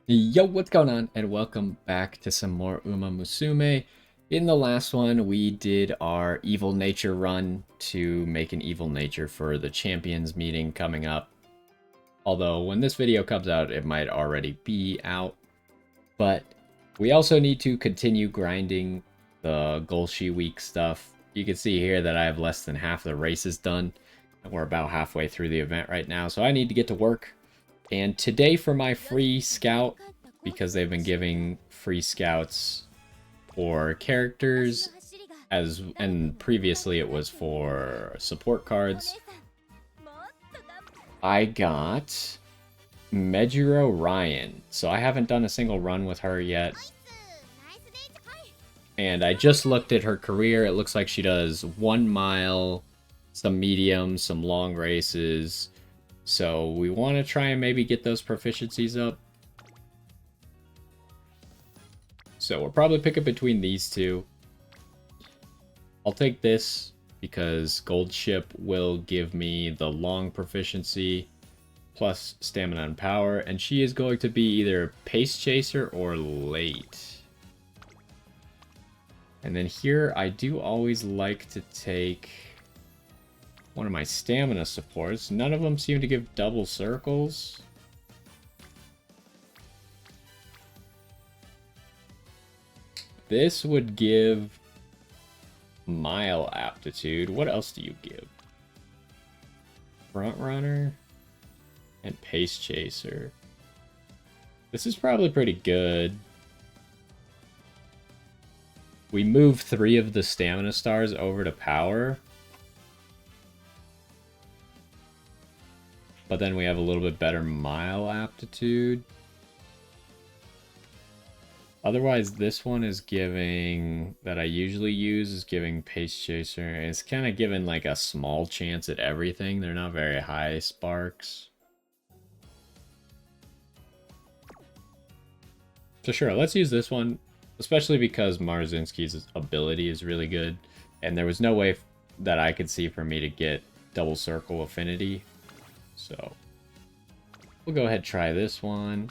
Yo, what's going on? And welcome back to some more Umamusume. In the last one, we did our evil nature run to make an evil nature for the champions meeting coming up. Although when this video comes out, it might already be out. But we also need to continue grinding the Golshi week stuff. You can see here that I have less than half the races done. And we're about halfway through the event right now, so I need to get to work. And today for my free scout, because they've been giving free scouts for characters, and previously it was for support cards, I got Mejiro Ryan. So I haven't done a single run with her yet. And I just looked at her career. It looks like she does 1 mile, some medium, some long races. So we want to try and maybe get those proficiencies up. So we'll probably pick up between these two. I'll take this because Gold Ship will give me the long proficiency plus stamina and power. And she is going to be either Pace Chaser or late. And then here I do always like to take one of my stamina supports. None of them seem to give double circles. This would give mile aptitude. What else do you give? Front runner and pace chaser. This is probably pretty good. We move 3 of the stamina stars over to power. But then we have a little bit better mile aptitude. Otherwise, this one is giving, that I usually use, is giving Pace Chaser. And it's kind of given like a small chance at everything. They're not very high sparks. So sure, let's use this one. Especially because Marzinski's ability is really good. And there was no way that I could see for me to get double circle affinity. So we'll go ahead and try this one.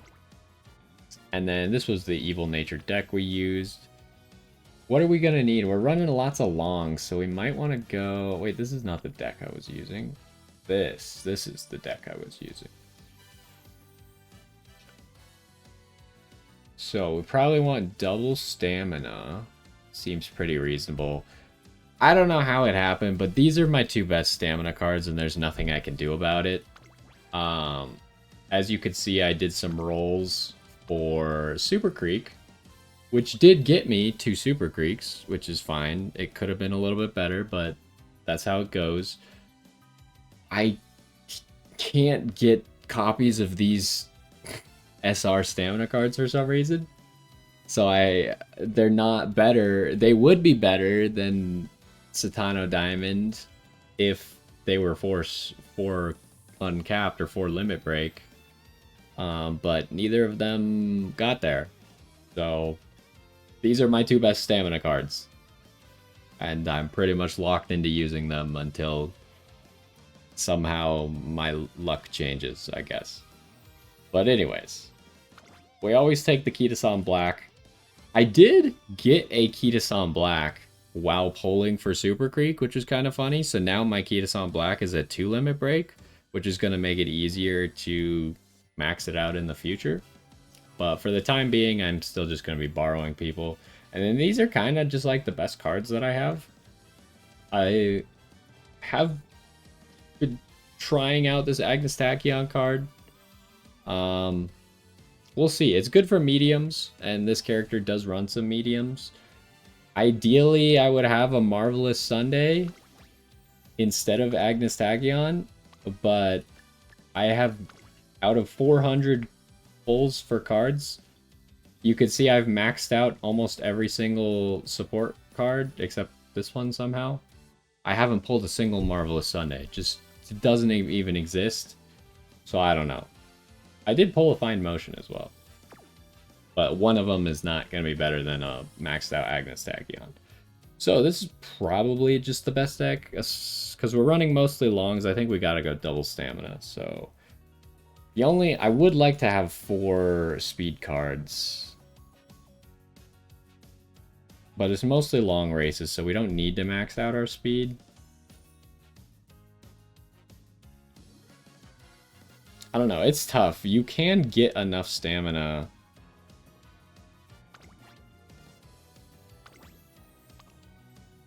And then this was the evil nature deck we used. What are we going to need? We're running lots of longs, so we might want to go... Wait, this is not the deck I was using. This is the deck I was using. So we probably want double stamina. Seems pretty reasonable. I don't know how it happened, but these are my 2 best stamina cards, and there's nothing I can do about it. As you can see, I did some rolls for Super Creek, which did get me 2 Super Creeks, which is fine. It could have been a little bit better, but that's how it goes. I can't get copies of these SR stamina cards for some reason. So they're not better. They would be better than Satano Diamond if they were 4 uncapped or 4 limit break. But neither of them got there. So these are my 2 best stamina cards. And I'm pretty much locked into using them until somehow my luck changes, I guess. But anyways, we always take the Kitasan Black. I did get a Kitasan Black while polling for Super Creek, which is kind of funny. So now my Kitasan Black is at 2 limit break, which is going to make it easier to max it out in the future. But for the time being, I'm still just going to be borrowing people. And then these are kind of just like the best cards that I have. I have been trying out this Agnes Tachyon card. We'll see. It's good for mediums, and this character does run some mediums. Ideally, I would have a Marvelous Sunday instead of Agnes Tachyon, but I have, out of 400 pulls for cards, you can see I've maxed out almost every single support card, except this one somehow. I haven't pulled a single Marvelous Sunday. Just, it doesn't even exist. So I don't know. I did pull a Fine Motion as well. But one of them is not going to be better than a maxed out Agnes Tachyon. So this is probably just the best deck. Because we're running mostly longs, I think we got to go double stamina. So I would like to have 4 speed cards. But it's mostly long races, so we don't need to max out our speed. I don't know, it's tough. You can get enough stamina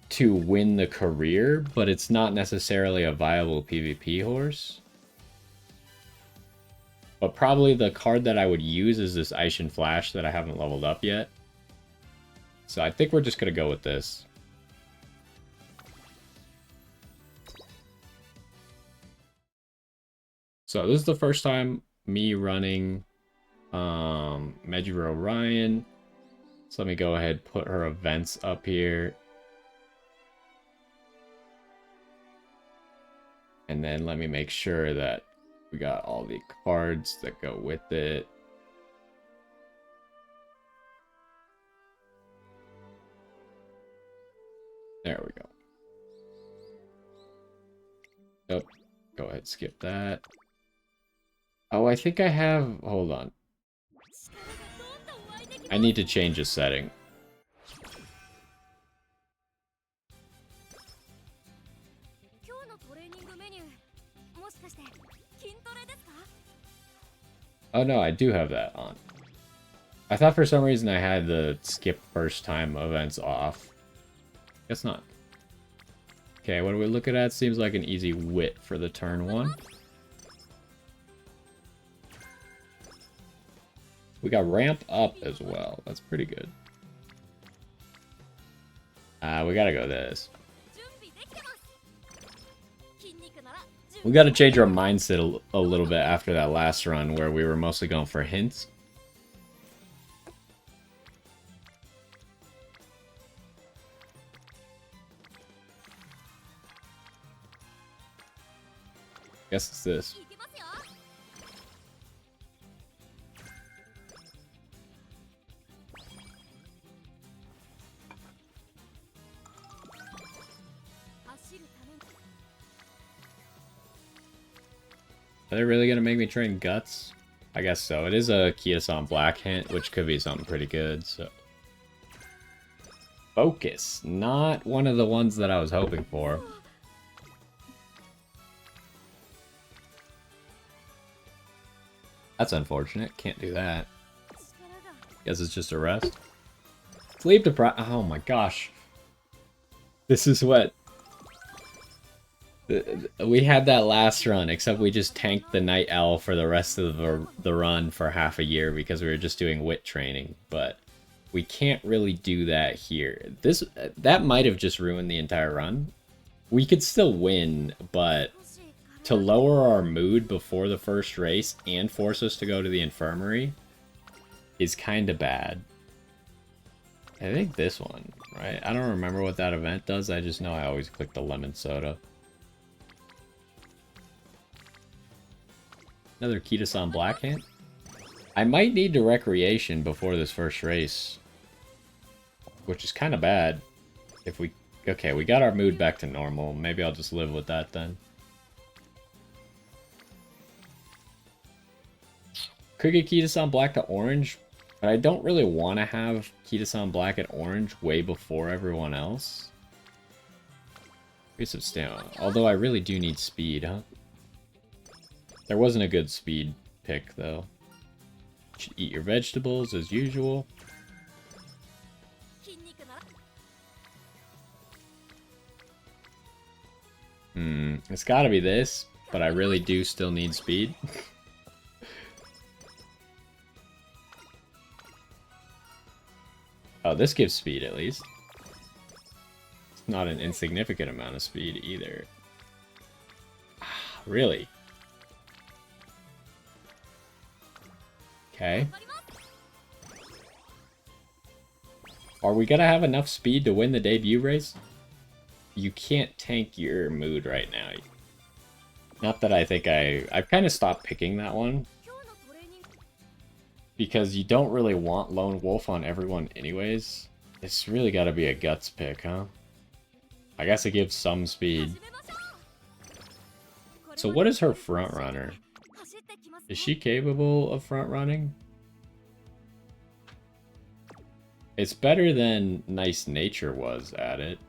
to win the career, but it's not necessarily a viable PvP horse. But probably the card that I would use is this Aishin Flash that I haven't leveled up yet. So I think we're just going to go with this. So this is the first time me running Mejiro Ryan. So let me go ahead and put her events up here. And then let me make sure that we got all the cards that go with it. There we go. Oh, go ahead, skip that. Oh, I think I have... Hold on. I need to change a setting. Oh no, I do have that on. I thought for some reason I had the skip first time events off. Guess not. Okay, what are we looking at? Seems like an easy wit for the turn 1. We got ramp up as well. That's pretty good. We gotta go this. We gotta change our mindset a little bit after that last run where we were mostly going for hints. Guess it's this. Are they really gonna make me train Guts? I guess so. It is a Kiyosan Black hint, which could be something pretty good, so... Focus. Not one of the ones that I was hoping for. That's unfortunate. Can't do that. Guess it's just a rest. Sleep deprived. Oh my gosh. This is what... We had that last run, except we just tanked the Night Owl for the rest of the run for half a year because we were just doing wit training, but we can't really do that here. That might have just ruined the entire run. We could still win, but to lower our mood before the first race and force us to go to the infirmary is kind of bad. I think this one, right? I don't remember what that event does, I just know I always click the lemon soda. Another Kitasan Black hint. I might need to recreation before this first race, which is kind of bad. If we... Okay, we got our mood back to normal. Maybe I'll just live with that then. Could get Kitasan Black to orange, but I don't really want to have Kitasan Black at orange way before everyone else. Get some stamina. Although I really do need speed, huh? There wasn't a good speed pick, though. You should eat your vegetables, as usual. It's gotta be this, but I really do still need speed. Oh, this gives speed, at least. It's not an insignificant amount of speed, either. Really? Okay. Are we gonna have enough speed to win the debut race? You can't tank your mood right now. Not that I think I've kind of stopped picking that one. Because you don't really want Lone Wolf on everyone anyways. It's really gotta be a Guts pick, huh? I guess it gives some speed. So what is her front runner? Is she capable of front running? It's better than Nice Nature was at it.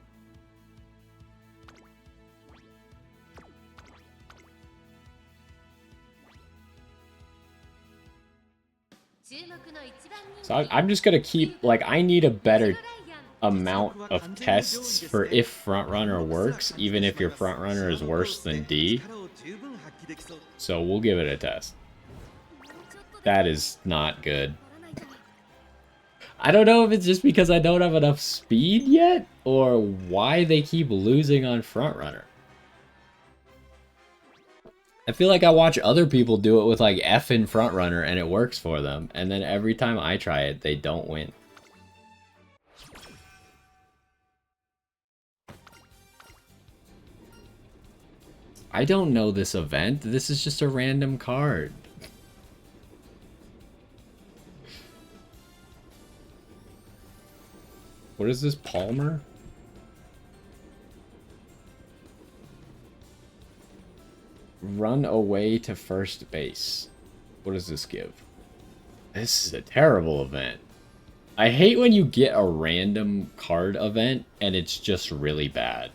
So I'm just gonna keep, like, I need a better amount of tests for if front runner works, even if your front runner is worse than D. So we'll give it a test. That is not good. I don't know if it's just because I don't have enough speed yet, or why they keep losing on front runner. I feel like I watch other people do it with like F in front runner and it works for them, and then every time I try it, they don't win. I don't know this event. This is just a random card. What is this, Palmer? Run away to first base. What does this give? This is a terrible event. I hate when you get a random card event and it's just really bad.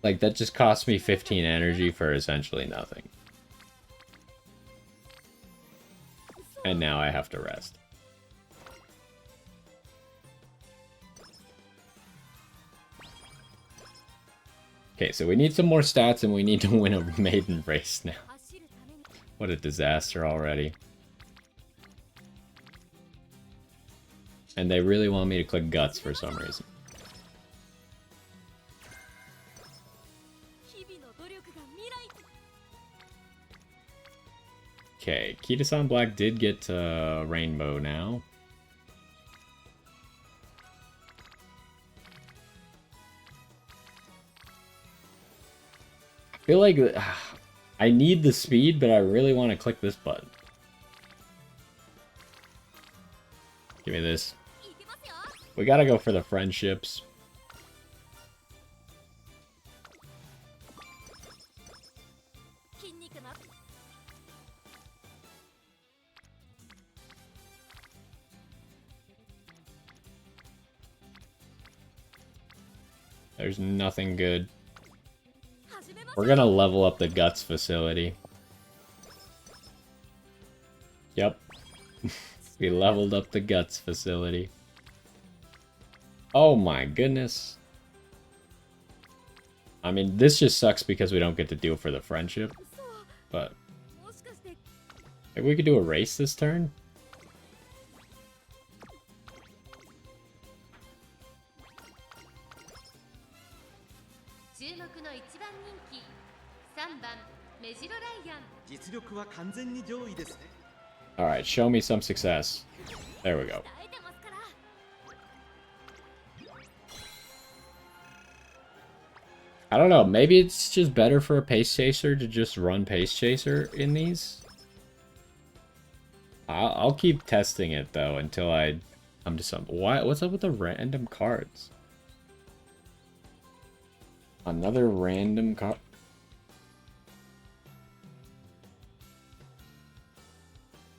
Like, that just cost me 15 energy for essentially nothing. And now I have to rest. Okay, so we need some more stats and we need to win a maiden race now. What a disaster already. And they really want me to click Guts for some reason. Okay, Kita-san Black did get Rainbow now. I feel like I need the speed, but I really want to click this button. Give me this. We gotta go for the friendships. There's nothing good. We're gonna level up the Guts facility. Yep. We leveled up the Guts facility. Oh my goodness. I mean, this just sucks because we don't get to deal for the friendship. But maybe we could do a race this turn? Alright, show me some success. There we go. I don't know, maybe it's just better for a Pace Chaser to just run Pace Chaser in these. I'll keep testing it though until I come to some. What's up with the random cards? Another random card.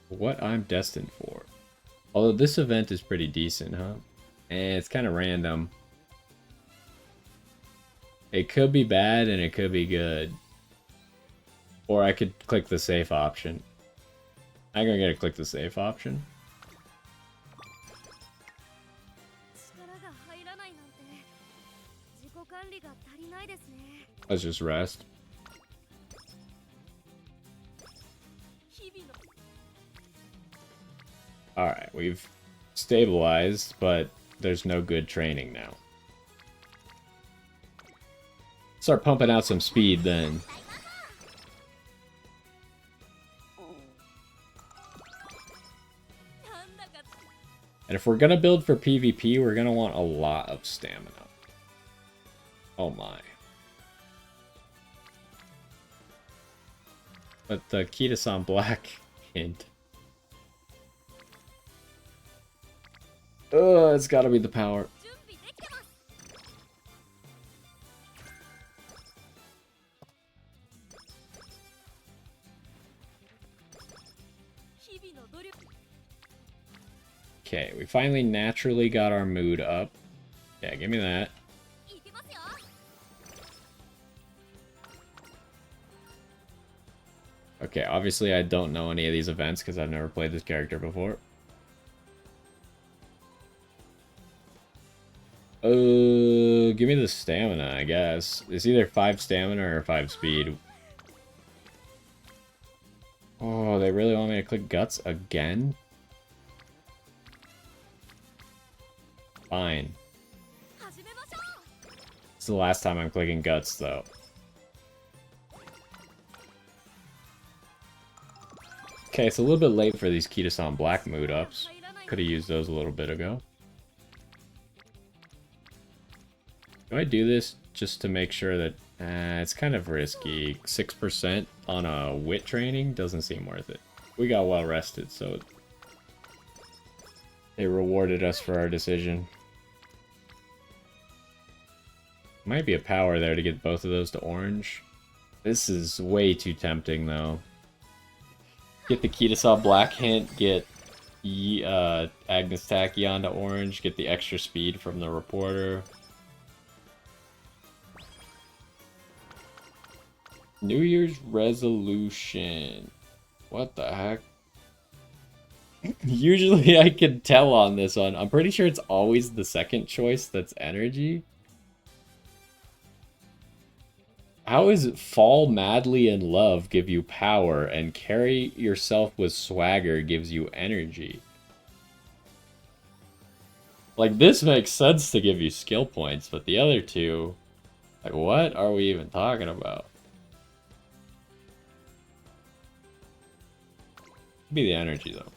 What I'm destined for. Although this event is pretty decent, huh? And it's kind of random. It could be bad and it could be good. Or I could click the safe option. I'm gonna click the safe option. Let's just rest. Alright, we've stabilized, but there's no good training now. Start pumping out some speed then. And if we're gonna build for PvP, we're gonna want a lot of stamina. Oh my. But the Kita-san Black hint. It's gotta be the power. Okay, we finally naturally got our mood up. Yeah, give me that. Okay, obviously I don't know any of these events because I've never played this character before. Give me the stamina, I guess. It's either 5 stamina or 5 speed. Oh, they really want me to click guts again? Fine. It's the last time I'm clicking guts, though. Okay, it's a little bit late for these Kitasan Black mood ups. Could have used those a little bit ago. Do I do this just to make sure that... it's kind of risky. 6% on a wit training doesn't seem worth it. We got well rested, so... they rewarded us for our decision. Might be a power there to get both of those to orange. This is way too tempting, though. Get the Kitasaw Black hint, get Agnes Tachyon to orange, get the extra speed from the reporter. New Year's resolution. What the heck? Usually I can tell on this one. I'm pretty sure it's always the second choice that's energy. How is fall madly in love give you power and carry yourself with swagger gives you energy? Like, this makes sense to give you skill points, but the other two... like, what are we even talking about? Be the energy, though.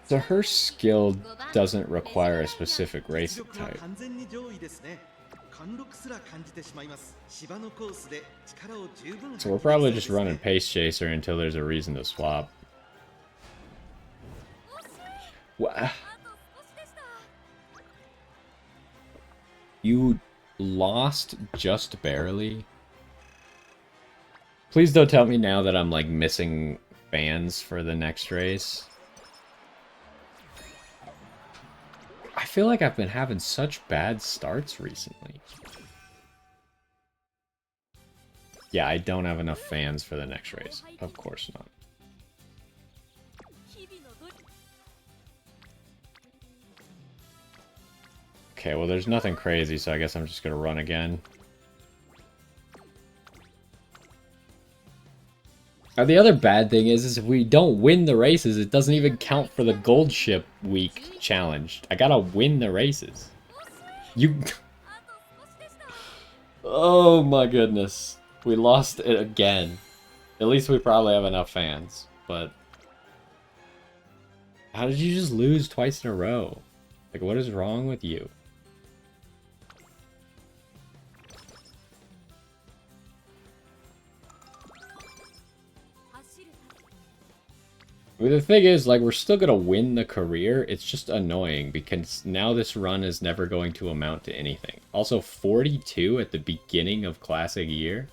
So her skill doesn't require a specific race type. So we're probably just running Pace Chaser until there's a reason to swap. What? You lost just barely? Please don't tell me now that I'm like missing fans for the next race. I feel like I've been having such bad starts recently. Yeah, I don't have enough fans for the next race. Of course not. Okay, well there's nothing crazy, so I guess I'm just gonna run again. Now, the other bad thing is if we don't win the races, it doesn't even count for the Gold Ship Week challenge. I gotta win the races. You... oh my goodness. We lost it again. At least we probably have enough fans, but... how did you just lose twice in a row? Like, what is wrong with you? I mean, the thing is, like, we're still gonna win the career. It's just annoying because now this run is never going to amount to anything. Also, 42 at the beginning of Classic Year.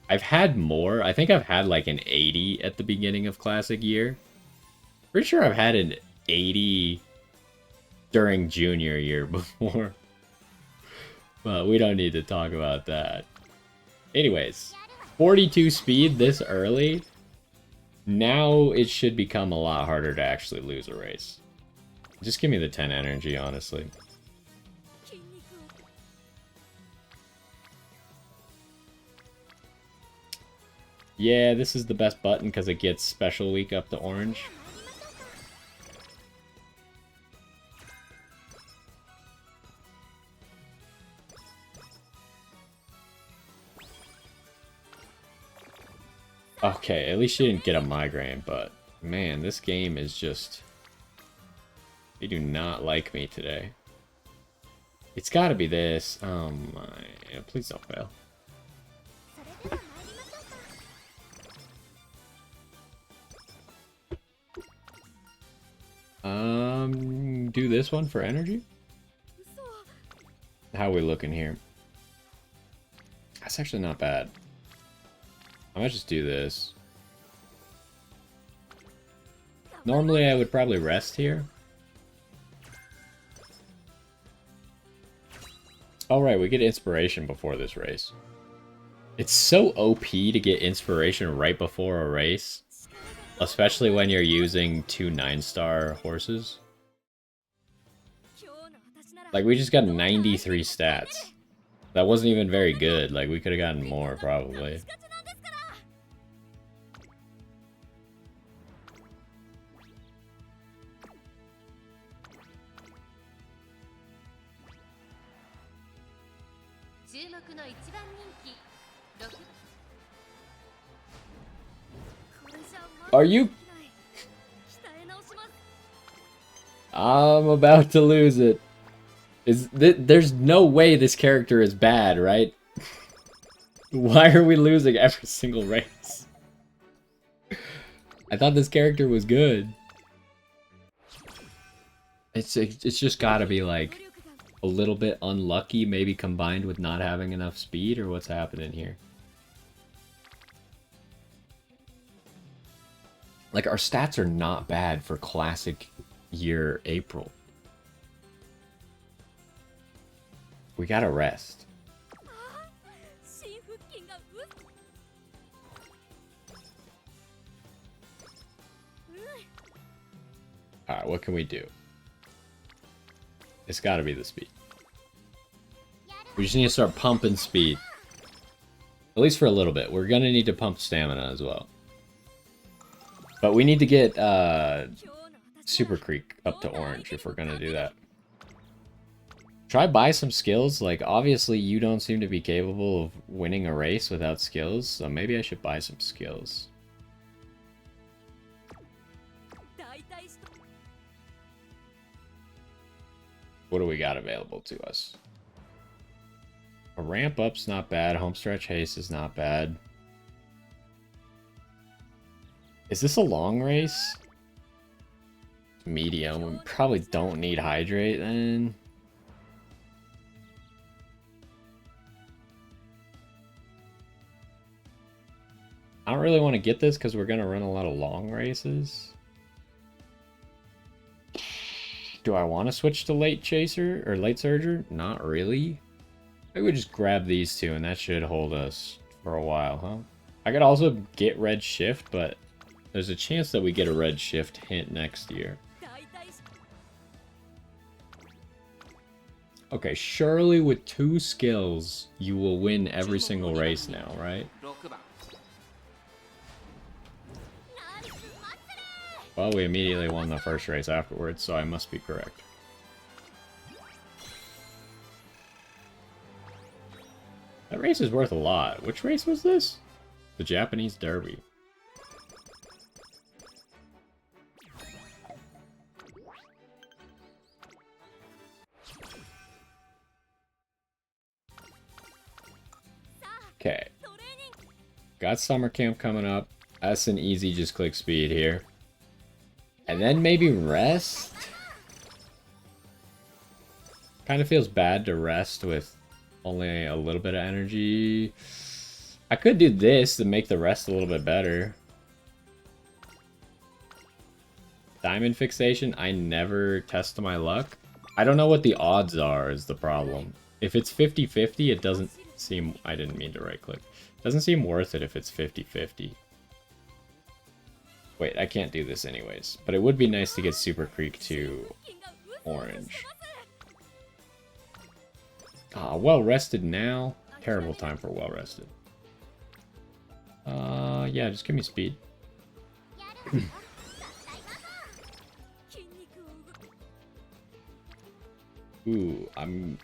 I've had more. I think I've had like an 80 at the beginning of Classic Year. Pretty sure I've had an 80 during Junior Year before. But we don't need to talk about that. Anyways, 42 speed this early. Now it should become a lot harder to actually lose a race. Just give me the 10 energy, honestly. Yeah, this is the best button because it gets special week up to orange. Okay, at least she didn't get a migraine, but man, this game is just... they do not like me today. It's gotta be this. Oh my... please don't fail. do this one for energy? How are we looking here? That's actually not bad. I might just do this. Normally I would probably rest here. Oh right, we get inspiration before this race. It's so OP to get inspiration right before a race. Especially when you're using 2 9-star horses. Like, we just got 93 stats. That wasn't even very good. Like, we could have gotten more, probably. Are you... I'm about to lose it. There's no way this character is bad, right? Why are we losing every single race? I thought this character was good. It's just gotta be like a little bit unlucky, maybe combined with not having enough speed, or what's happening here? Like, our stats are not bad for classic year April. We gotta rest. Alright, what can we do? It's gotta be the speed. We just need to start pumping speed. At least for a little bit. We're gonna need to pump stamina as well. But we need to get Super Creek up to orange if we're gonna do that. Try buy some skills. Like, obviously you don't seem to be capable of winning a race without skills, so maybe I should buy some skills. What do we got available to us? A ramp up's not bad. Homestretch haste is not bad. Is this a long race? Medium. We probably don't need hydrate then. I don't really want to get this because we're going to run a lot of long races. Do I want to switch to late chaser or late surger? Not really. Maybe we just grab these two and that should hold us for a while, huh? I could also get red shift, but there's a chance that we get a red shift hint next year. Okay, surely with 2 skills, you will win every single race now, right? Well, we immediately won the first race afterwards, so I must be correct. That race is worth a lot. Which race was this? The Japanese Derby. Okay. Got summer camp coming up. That's an easy just click speed here. And then maybe rest? Kind of feels bad to rest with only a little bit of energy. I could do this to make the rest a little bit better. Diamond fixation, I never test my luck. I don't know what the odds are is the problem. If it's 50-50, it doesn't seem... I didn't mean to right click. It doesn't seem worth it if it's 50-50. Wait, I can't do this anyways. But it would be nice to get Super Creek to orange. Ah, well rested now. Terrible time for well rested. Yeah, just give me speed. Ooh, I'm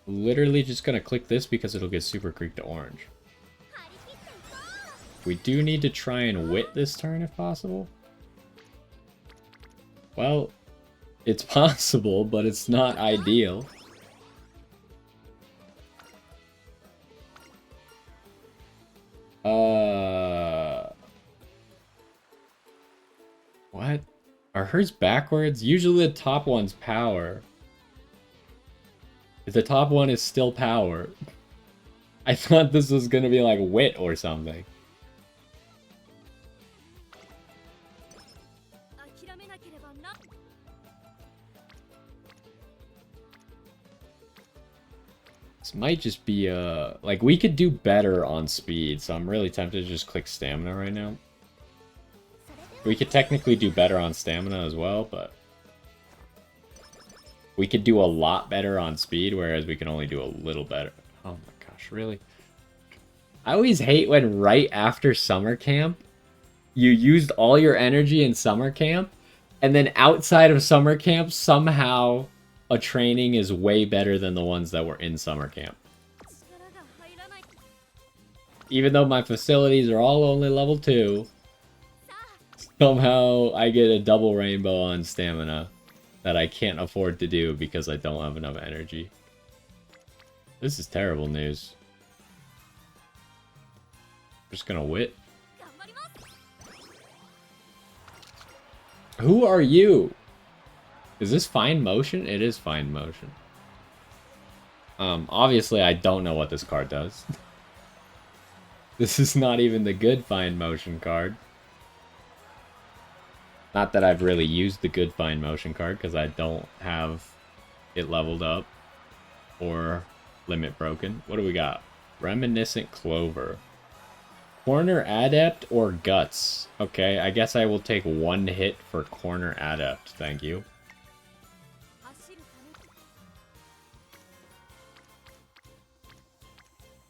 literally just gonna click this because it'll get Super Creek to orange. We do need to try and wit this turn if possible. Well, it's possible, but it's not ideal. What? Our hers backwards? Usually the top one's power. The top one is still power. I thought this was gonna be like wit or something. This might just be like we could do better on speed, so I'm really tempted to just click stamina right now. We could technically do better on stamina as well, but we could do a lot better on speed, whereas we can only do a little better. Oh my gosh, really? I always hate when right after summer camp, you used all your energy in summer camp, and then outside of summer camp, somehow a training is way better than the ones that were in summer camp. Even though my facilities are all only level 2, somehow I get a double rainbow on stamina that I can't afford to do because I don't have enough energy. This is terrible news. Just gonna wit. Who are you? Is this fine motion? It is fine motion. Obviously I don't know what this card does. This is not even the good fine motion card. Not that I've really used the good fine motion card, because I don't have it leveled up or limit broken. What do we got? Reminiscent Clover. Corner Adept or Guts? Okay, I guess I will take 1 hit for Corner Adept. Thank you.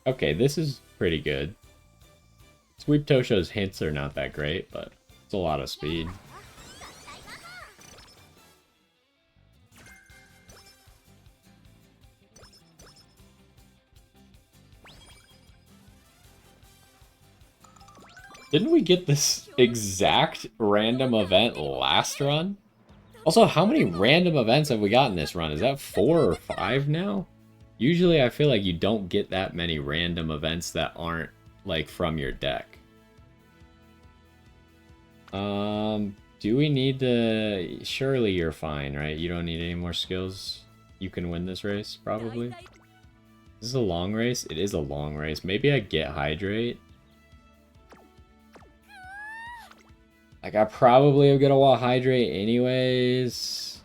Okay, this is pretty good. Sweep Tosho's hints are not that great, but it's a lot of speed. Didn't we get this exact random event last run? Also, how many random events have we gotten this run? Is that 4 or 5 now? Usually I feel like you don't get that many random events that aren't, like, from your deck. Do we need to... Surely you're fine, right? You don't need any more skills. You can win this race, probably. Is this a long race? It is a long race. Maybe I get Hydrate. Like, I probably am gonna want Hydrate anyways.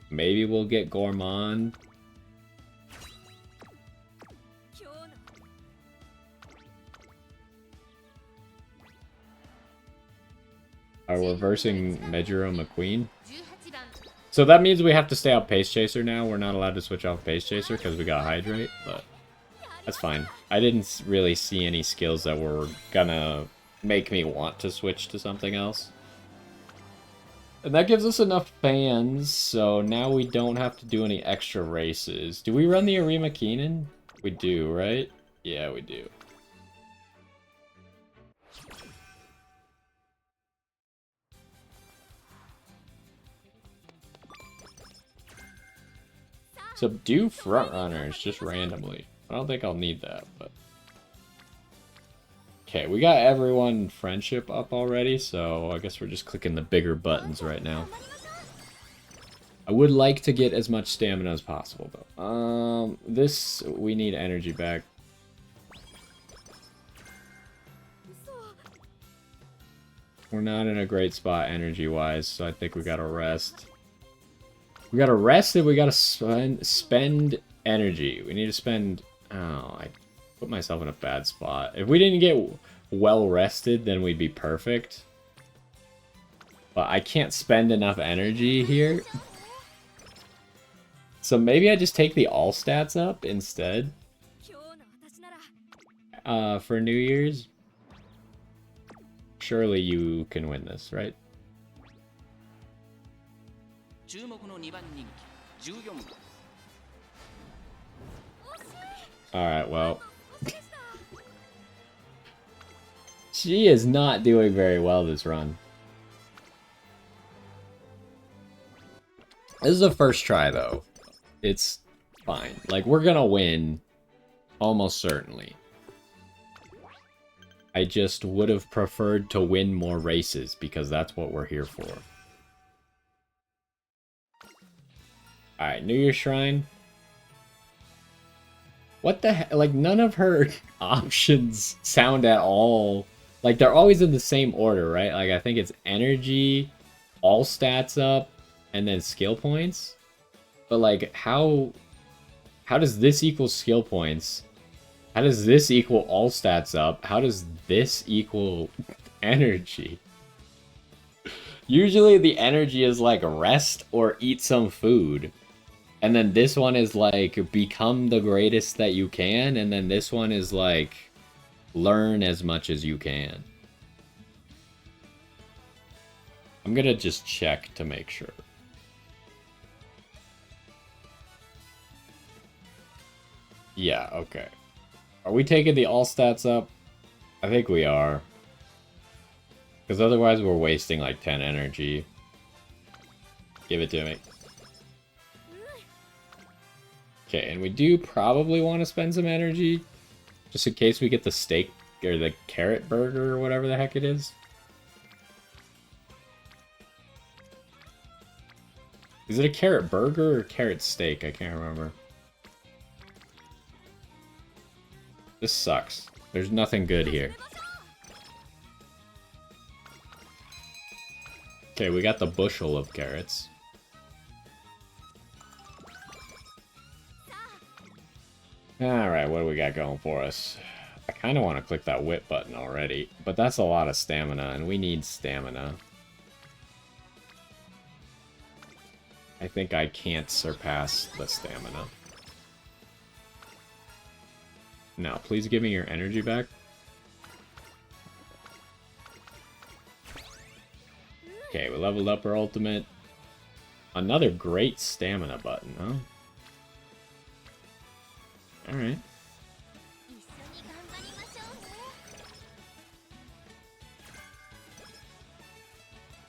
Maybe we'll get Gourmand. We're versing Mejiro McQueen. So that means we have to stay out Pace Chaser now. We're not allowed to switch off Pace Chaser because we got Hydrate, but that's fine. I didn't really see any skills that were gonna make me want to switch to something else. And that gives us enough fans, so now we don't have to do any extra races. Do we run the Arima Keenan? We do, right? Yeah, we do. Subdue frontrunners just randomly. I don't think I'll need that, but... Okay, we got everyone friendship up already, so I guess we're just clicking the bigger buttons right now. I would like to get as much stamina as possible, though. This, we need energy back. We're not in a great spot energy-wise, so I think we gotta rest. We gotta rest and we gotta spend energy. We need to spend... Oh, I put myself in a bad spot. If we didn't get well rested, then we'd be perfect. But I can't spend enough energy here. So maybe I just take the all stats up instead. For New Year's. Surely you can win this, right? Alright, well. She is not doing very well this run. This is the first try, though. It's fine. Like, we're gonna win. Almost certainly. I just would have preferred to win more races, because that's what we're here for. Alright, New Year Shrine. What the heck? Like, none of her options sound at all. Like, they're always in the same order, right? Like, I think it's energy, all stats up, and then skill points. But, like, how does this equal skill points? How does this equal all stats up? How does this equal energy? Usually the energy is like rest or eat some food. And then this one is like become the greatest that you can. And then this one is like learn as much as you can. I'm gonna just check to make sure. Yeah, okay. Are we taking the all stats up? I think we are. Because otherwise we're wasting like 10 energy. Give it to me. Okay, and we do probably want to spend some energy. Just in case we get the steak or the carrot burger or whatever the heck it is. Is it a carrot burger or carrot steak? I can't remember. This sucks. There's nothing good here. Okay, we got the bushel of carrots. Alright, what do we got going for us? I kind of want to click that whip button already, but that's a lot of stamina, and we need stamina. I think I can't surpass the stamina. No, please give me your energy back. Okay, we leveled up our ultimate. Another great stamina button, huh? Alright.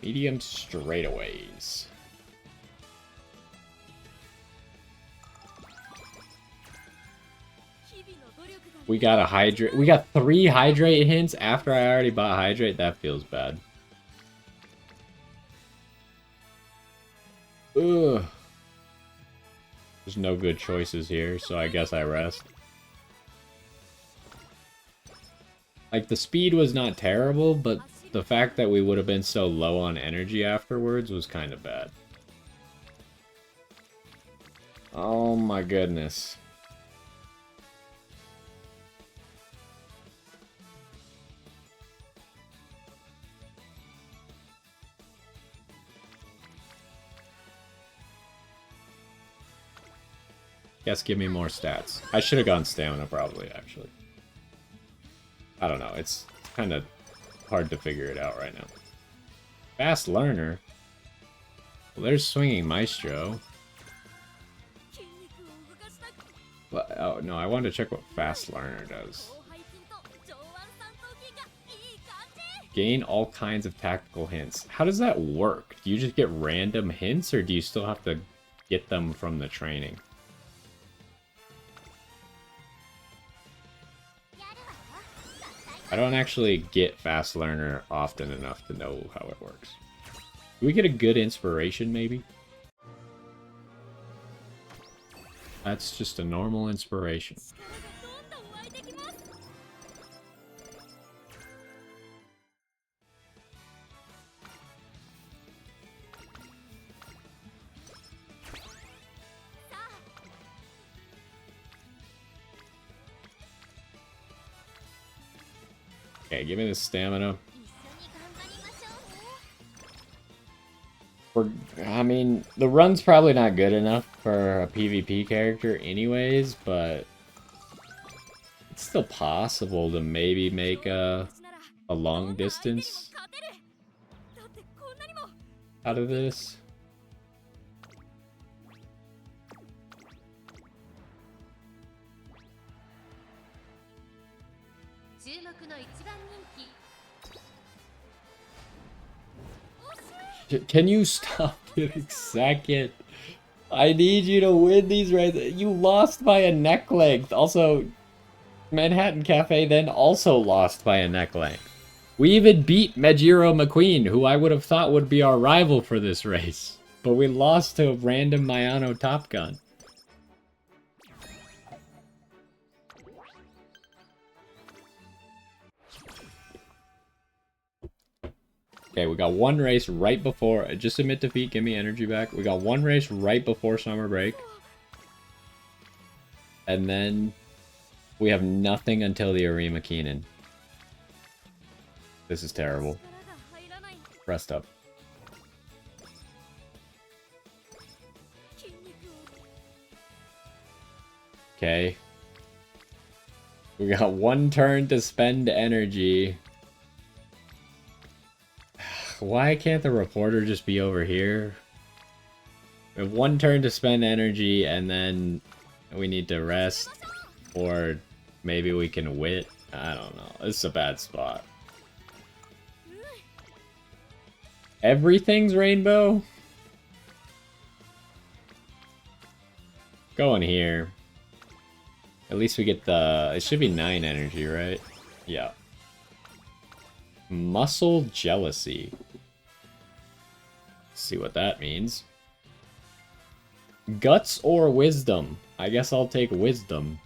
Medium straightaways. We got a hydrate. We got 3 hydrate hints after I already bought hydrate. That feels bad. Ugh. There's no good choices here, so I guess I rest. Like, the speed was not terrible, but the fact that we would have been so low on energy afterwards was kind of bad. Oh my goodness. Yes, give me more stats. I should have gone stamina, probably, actually. I don't know. It's kind of hard to figure it out right now. Fast learner? Well, there's swinging maestro. But, oh, no, I wanted to check what fast learner does. Gain all kinds of tactical hints. How does that work? Do you just get random hints, or do you still have to get them from the training? I don't actually get Fast Learner often enough to know how it works. Do we get a good inspiration, maybe? That's just a normal inspiration. Okay, give me the stamina. I mean, the run's probably not good enough for a PvP character anyways, but it's still possible to maybe make a long distance out of this. Can you stop getting second? I need you to win these races. You lost by a neck length. Also, Manhattan Cafe then also lost by a neck length. We even beat Majiro McQueen, who I would have thought would be our rival for this race. But we lost to a random Mayano Top Gun. Okay, we got one race right before... Just admit defeat, give me energy back. We got one race right before summer break. And then we have nothing until the Arima Keenan. This is terrible. Rest up. Okay. We got one turn to spend energy. Why can't the reporter just be over here? We have one turn to spend energy and then we need to rest. Or maybe we can wit. I don't know. This is a bad spot. Everything's rainbow? Go in here. At least we get the... It should be 9 energy, right? Yeah. Muscle jealousy. Let's see what that means. Guts or wisdom? I guess I'll take wisdom.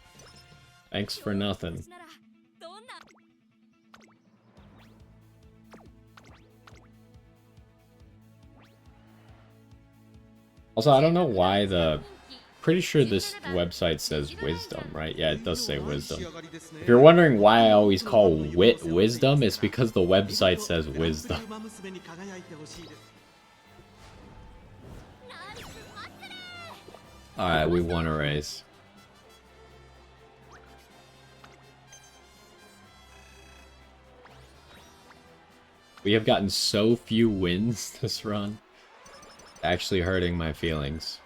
Thanks for nothing. Also, I don't know why the... Pretty sure this website says wisdom, right? Yeah, it does say wisdom. If you're wondering why I always call wit wisdom, it's because the website says wisdom. Alright, we won a race. We have gotten so few wins this run. Actually hurting my feelings.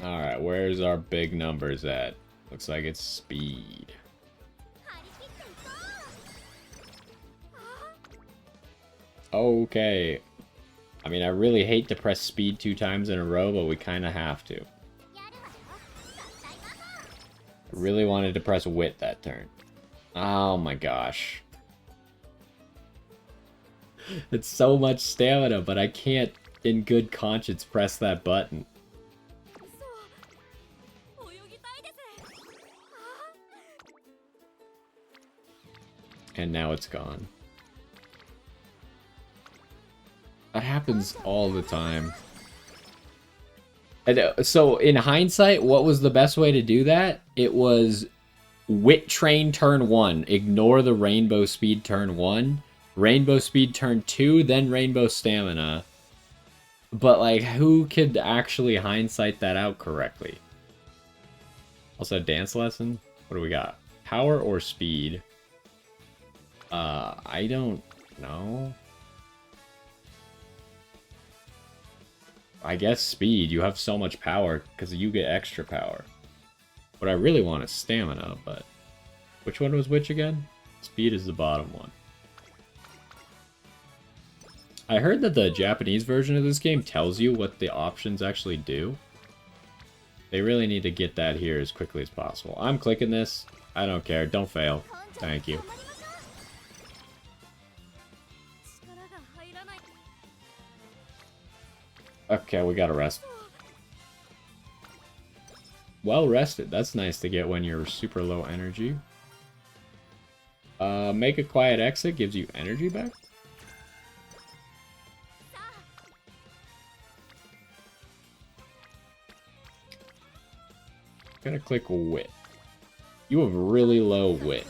Alright, where's our big numbers at? Looks like it's speed. Okay. I mean, I really hate to press speed 2 times in a row, but we kind of have to. I really wanted to press wit that turn. Oh my gosh. It's so much stamina, but I can't in good conscience press that button. And now it's gone. That happens all the time. And, so, in hindsight, what was the best way to do that? It was Wit Train turn 1. Ignore the Rainbow Speed turn 1. Rainbow Speed turn 2, then Rainbow Stamina. But, like, who could actually hindsight that out correctly? Also, dance lesson? What do we got? Power or speed? I don't know. I guess speed. You have so much power because you get extra power. What I really want is stamina, but... Which one was which again? Speed is the bottom one. I heard that the Japanese version of this game tells you what the options actually do. They really need to get that here as quickly as possible. I'm clicking this. I don't care. Don't fail. Thank you. Okay, we gotta rest. Well rested. That's nice to get when you're super low energy. Make a quiet exit gives you energy back. Gonna click wit. You have really low wit.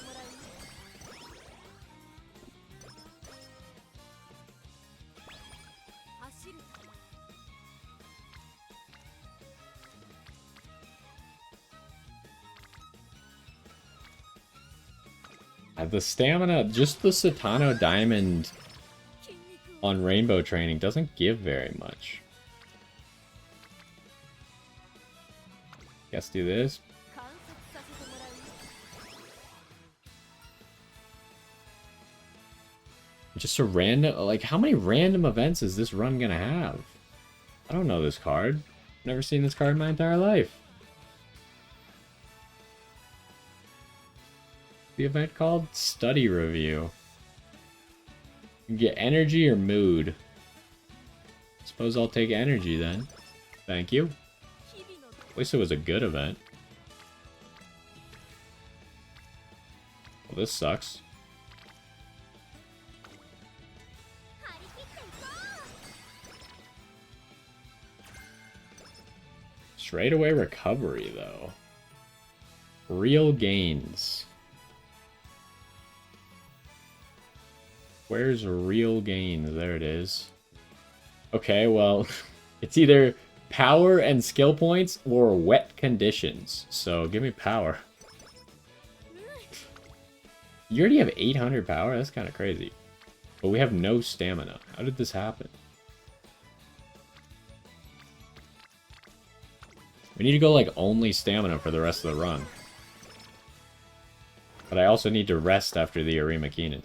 The stamina, just the Satano Diamond on Rainbow Training doesn't give very much. Guess do this. Just a random, like, how many random events is this run gonna have? I don't know this card. Never seen this card in my entire life. the event called? Study review. You get energy or mood. Suppose I'll take energy then. Thank you. At least it was a good event. Well, this sucks. Straight away recovery, though. Real gains. Where's real gains? There it is. Okay, well, it's either power and skill points or wet conditions. So give me power. You already have 800 power? That's kind of crazy. But we have no stamina. How did this happen? We need to go, like, only stamina for the rest of the run. But I also need to rest after the Arima Keenan.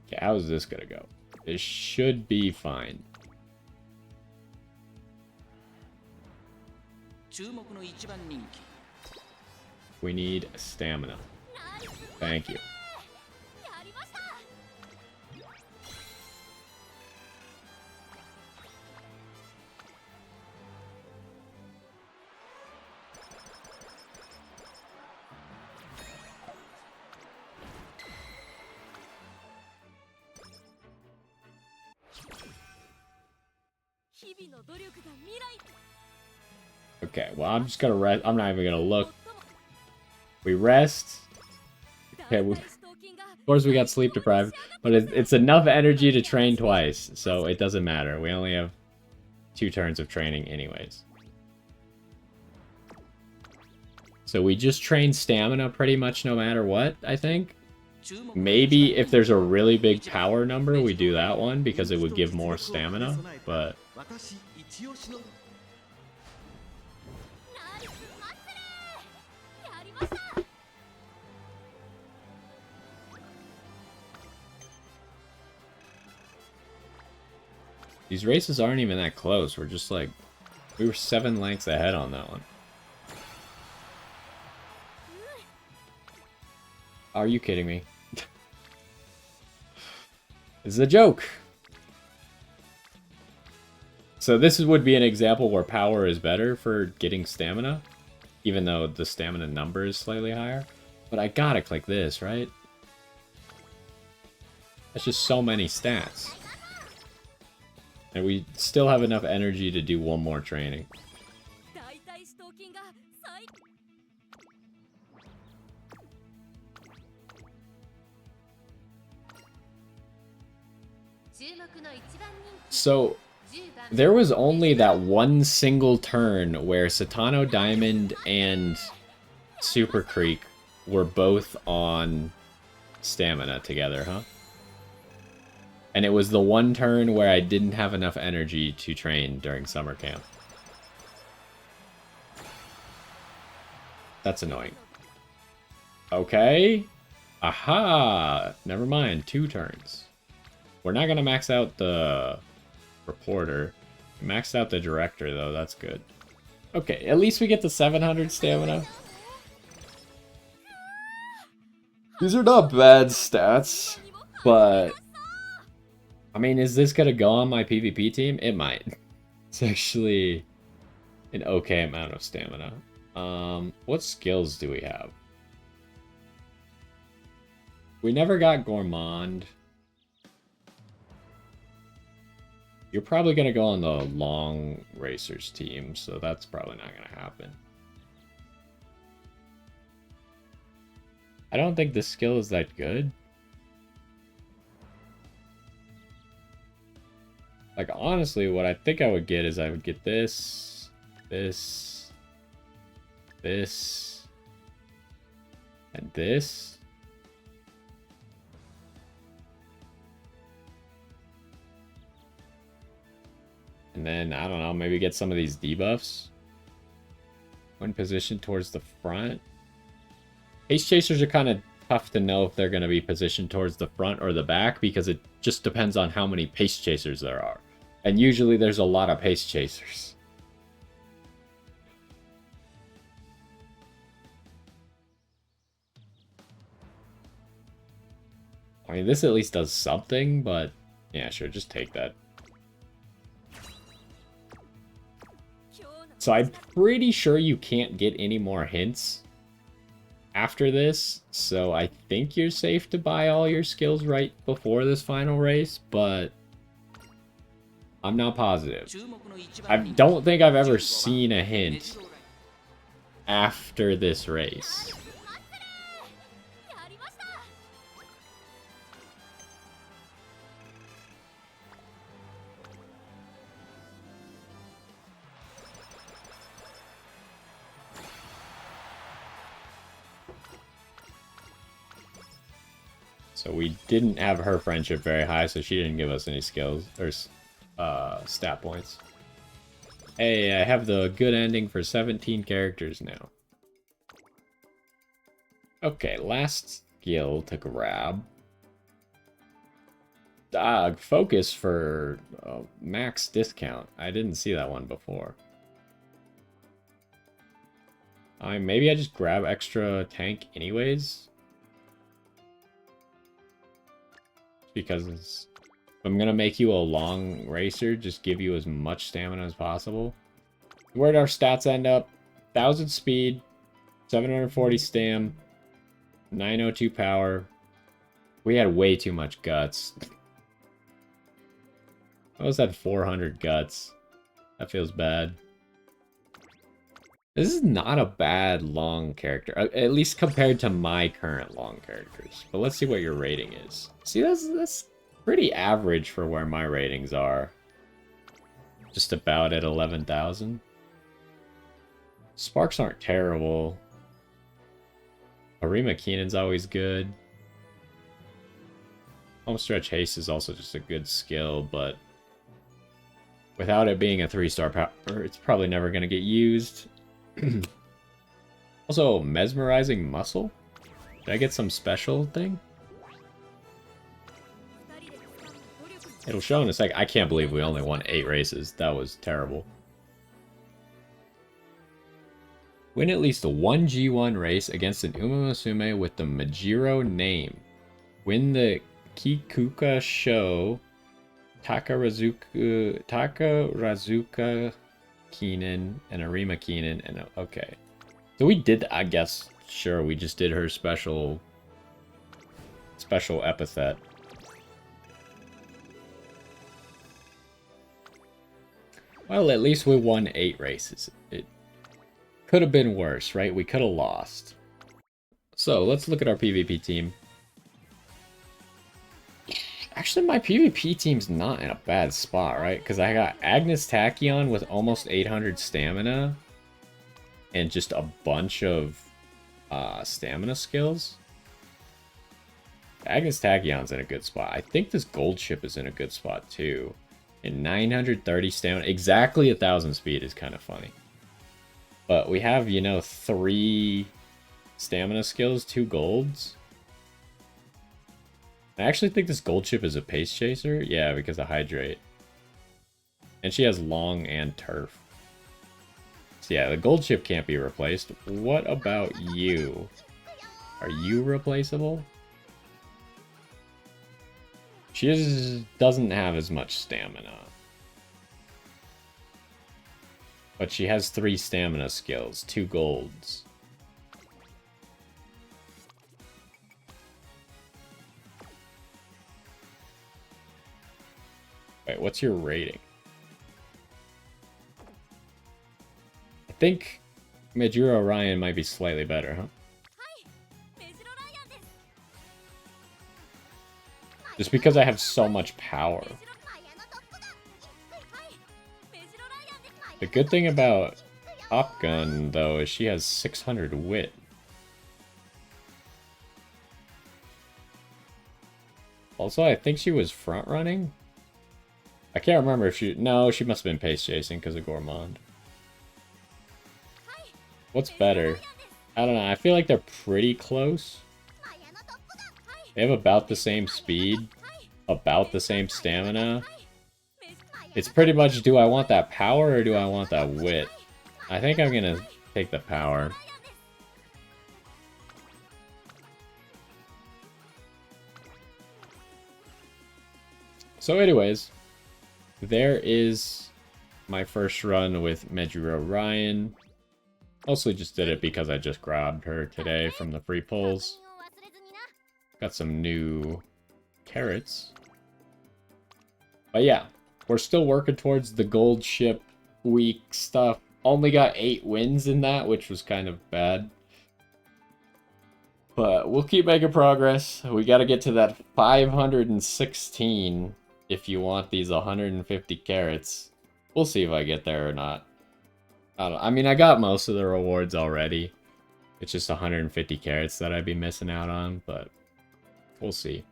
Okay, how is this gonna go? This should be fine. We need stamina. Thank you. Okay, well, I'm just gonna rest. I'm not even gonna look. We rest. Okay, of course we got sleep deprived, but it's enough energy to train twice, so it doesn't matter. We only have 2 turns of training anyways. So we just train stamina pretty much no matter what, I think. Maybe if there's a really big power number, we do that one because it would give more stamina, but... These races aren't even that close. We're just like... We were 7 lengths ahead on that one. Are you kidding me? This is a joke! So this would be an example where power is better for getting stamina. Even though the stamina number is slightly higher. But I gotta click this, right? That's just so many stats. And we still have enough energy to do one more training. So, there was only that one single turn where Satano Diamond and Super Creek were both on stamina together, huh? And it was the one turn where I didn't have enough energy to train during summer camp. That's annoying. Okay. Aha! Never mind, 2 turns. We're not gonna max out the reporter. We maxed out the director, though. That's good. Okay, at least we get the 700 stamina. These are not bad stats, but... I mean, is this gonna go on my PvP team? It might. It's actually an okay amount of stamina. What skills do we have? We never got Gourmand. You're probably gonna go on the long racers team, so that's probably not gonna happen. I don't think this skill is that good. Like, honestly, what I think I would get is I would get this, this, this, and this. And then, I don't know, maybe get some of these debuffs. When positioned towards the front. Haste Chasers are kind of tough to know if they're going to be positioned towards the front or the back, because it just depends on how many Pace Chasers there are. And usually there's a lot of Pace Chasers. I mean, this at least does something, but yeah, sure, just take that. So I'm pretty sure you can't get any more hints after this, so I think you're safe to buy all your skills right before this final race, but I'm not positive. I don't think I've ever seen a hint after this race. So we didn't have her friendship very high, so she didn't give us any skills or stat points. Hey, I have the good ending for 17 characters now. Okay, last skill to grab. Focus for max discount. I didn't see that one before. Maybe I just grab extra tank anyways. Because I'm gonna make you a long racer, just give you as much stamina as possible. Where'd our stats end up? 1000 speed, 740 stam, 902 power. We had way too much guts. I almost had 400 guts. That feels bad. This is not a bad long character, at least compared to my current long characters. But let's see what your rating is. See, that's pretty average for where my ratings are. Just about at 11,000. Sparks aren't terrible. Arima Keenan's always good. Homestretch Haste is also just a good skill, but without it being a 3-star power, it's probably never going to get used. Also, Mesmerizing Muscle? Did I get some special thing? It'll show in a sec. I can't believe we only won 8 races. That was terrible. Win at least one G1 race against an Umamusume with the Majiro name. Win the Kikuka Show Takarazuka Keenan and Arima Keenan, and okay. So we did, I guess, sure, we just did her special epithet. Well, at least we won 8 races. It could have been worse, right? We could have lost. So let's look at our PvP team. Actually, my PvP team's not in a bad spot, right? Because I got Agnes Tachyon with almost 800 stamina. And just a bunch of stamina skills. Agnes Tachyon's in a good spot. I think this gold ship is in a good spot, too. And 930 stamina. Exactly 1,000 speed is kind of funny. But we have, you know, 3 stamina skills, 2 golds. I actually think this gold ship is a pace chaser. Yeah, because of hydrate. And she has long and turf. So yeah, the gold ship can't be replaced. What about you? Are you replaceable? She doesn't have as much stamina. But she has 3 stamina skills, 2 golds. Wait, what's your rating? I think Majuro Ryan might be slightly better, huh? Just because I have so much power. The good thing about Top Gun, though, is she has 600 wit. Also, I think she was front running. I can't remember if she... No, she must have been pace chasing because of Gourmand. What's better? I don't know. I feel like they're pretty close. They have about the same speed. About the same stamina. It's pretty much, do I want that power or do I want that wit? I think I'm going to take the power. So anyways, there is my first run with Mejiro Ryan. Mostly just did it because I just grabbed her today from the free pulls. Got some new carrots. But yeah, we're still working towards the gold ship week stuff. Only got 8 wins in that, which was kind of bad. But we'll keep making progress. We got to get to that 516 if you want these 150 carrots. We'll see if I get there or not. I mean, I got most of the rewards already. It's just 150 carrots that I'd be missing out on, but we'll see.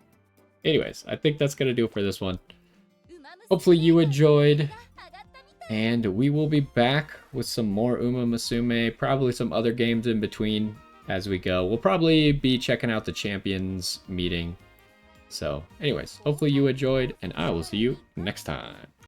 Anyways, I think that's going to do it for this one. Hopefully you enjoyed, and we will be back with some more Umamusume, probably some other games in between as we go. We'll probably be checking out the Champions meeting. So, anyways, hopefully you enjoyed, and I will see you next time.